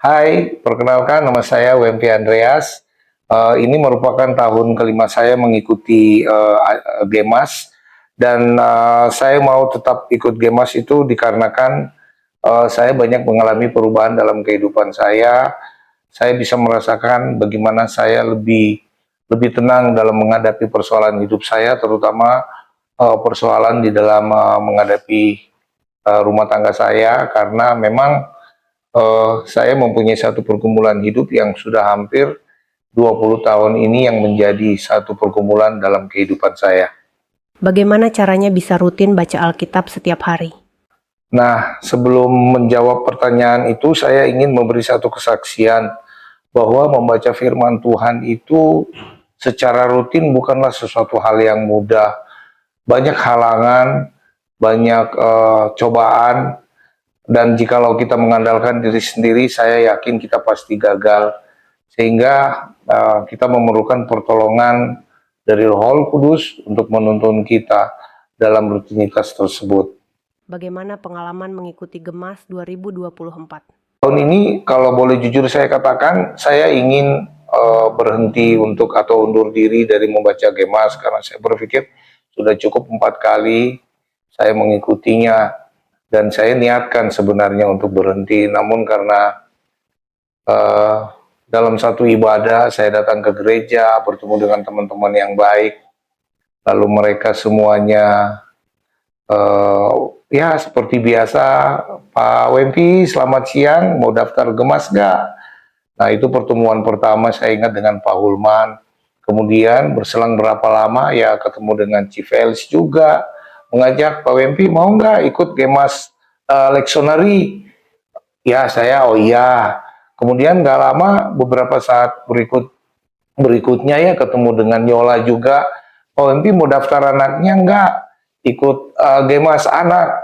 Hai, perkenalkan nama saya WMP Andreas. Ini merupakan tahun kelima saya mengikuti Gemas dan saya mau tetap ikut Gemas itu dikarenakan saya banyak mengalami perubahan dalam kehidupan saya. Saya bisa merasakan bagaimana saya lebih tenang dalam menghadapi persoalan hidup saya, terutama persoalan di dalam menghadapi rumah tangga saya, karena memang saya mempunyai satu pergumulan hidup yang sudah hampir 20 tahun ini yang menjadi satu pergumulan dalam kehidupan saya. Bagaimana caranya bisa rutin baca Alkitab setiap hari? Nah, sebelum menjawab pertanyaan itu, saya ingin memberi satu kesaksian bahwa membaca firman Tuhan itu secara rutin bukanlah sesuatu hal yang mudah. Banyak halangan, banyak cobaan, dan jikalau kita mengandalkan diri sendiri, saya yakin kita pasti gagal. Sehingga kita memerlukan pertolongan dari Roh Kudus untuk menuntun kita dalam rutinitas tersebut. Bagaimana pengalaman mengikuti Gemas 2024? Tahun ini, kalau boleh jujur saya katakan, saya ingin berhenti untuk atau undur diri dari membaca Gemas, karena saya berpikir sudah cukup 4 kali saya mengikutinya, dan saya niatkan sebenarnya untuk berhenti, namun karena dalam satu ibadah saya datang ke gereja, bertemu dengan teman-teman yang baik, lalu mereka semuanya ya seperti biasa, Pak Wempi selamat siang, mau daftar Gemas nggak? Nah, itu pertemuan pertama saya ingat dengan Pak Hulman. Kemudian berselang berapa lama ya ketemu dengan Chief Els juga, mengajak Pak Wempi mau nggak ikut Gemas Leksionari. Ya, saya oh iya. Kemudian nggak lama, beberapa saat berikutnya ya ketemu dengan Yola juga. Pak Wempi mau daftar anaknya nggak? Ikut Gemas anak.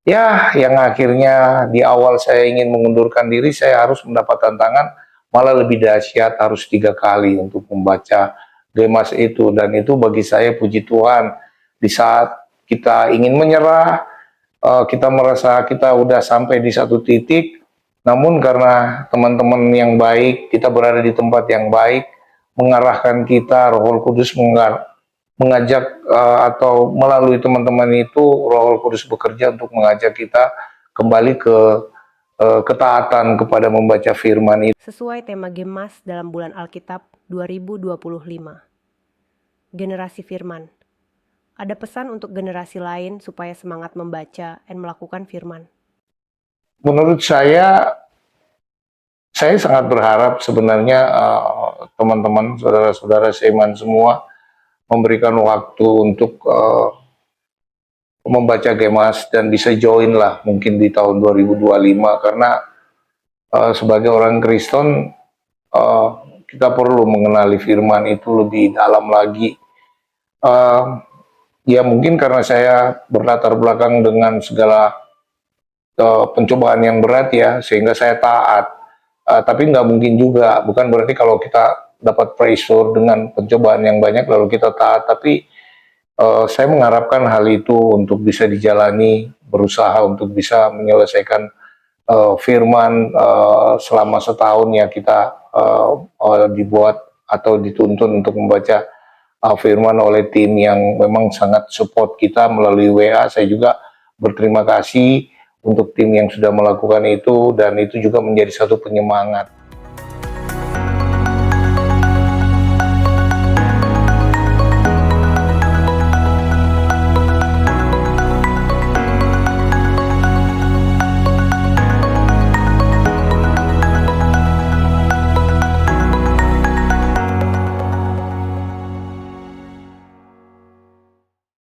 Ya, yang akhirnya di awal saya ingin mengundurkan diri, saya harus mendapat tantangan malah lebih dahsyat, harus 3 kali untuk membaca Gemas itu. Dan itu bagi saya puji Tuhan, di saat kita ingin menyerah, kita merasa kita udah sampai di satu titik, namun karena teman-teman yang baik, kita berada di tempat yang baik, mengarahkan kita, Roh Kudus mengajak atau melalui teman-teman itu, Roh Kudus bekerja untuk mengajak kita kembali ke ketaatan kepada membaca firman itu. Sesuai tema Gemas dalam bulan Alkitab 2025. Generasi Firman. Ada pesan untuk generasi lain supaya semangat membaca dan melakukan firman. Menurut saya sangat berharap sebenarnya teman-teman, saudara-saudara seiman semua memberikan waktu untuk membaca Gemas dan bisa join lah mungkin di tahun 2025, karena sebagai orang Kristen kita perlu mengenali firman itu lebih dalam lagi. Ya mungkin karena saya berlatar belakang dengan segala pencobaan yang berat ya, sehingga saya taat. Tapi nggak mungkin juga, bukan berarti kalau kita dapat pressure dengan pencobaan yang banyak lalu kita taat, tapi saya mengharapkan hal itu untuk bisa dijalani, berusaha untuk bisa menyelesaikan firman selama setahun ya, kita dibuat atau dituntun untuk membaca firman oleh tim yang memang sangat support kita melalui WA. Saya juga berterima kasih untuk tim yang sudah melakukan itu, dan itu juga menjadi satu penyemangat.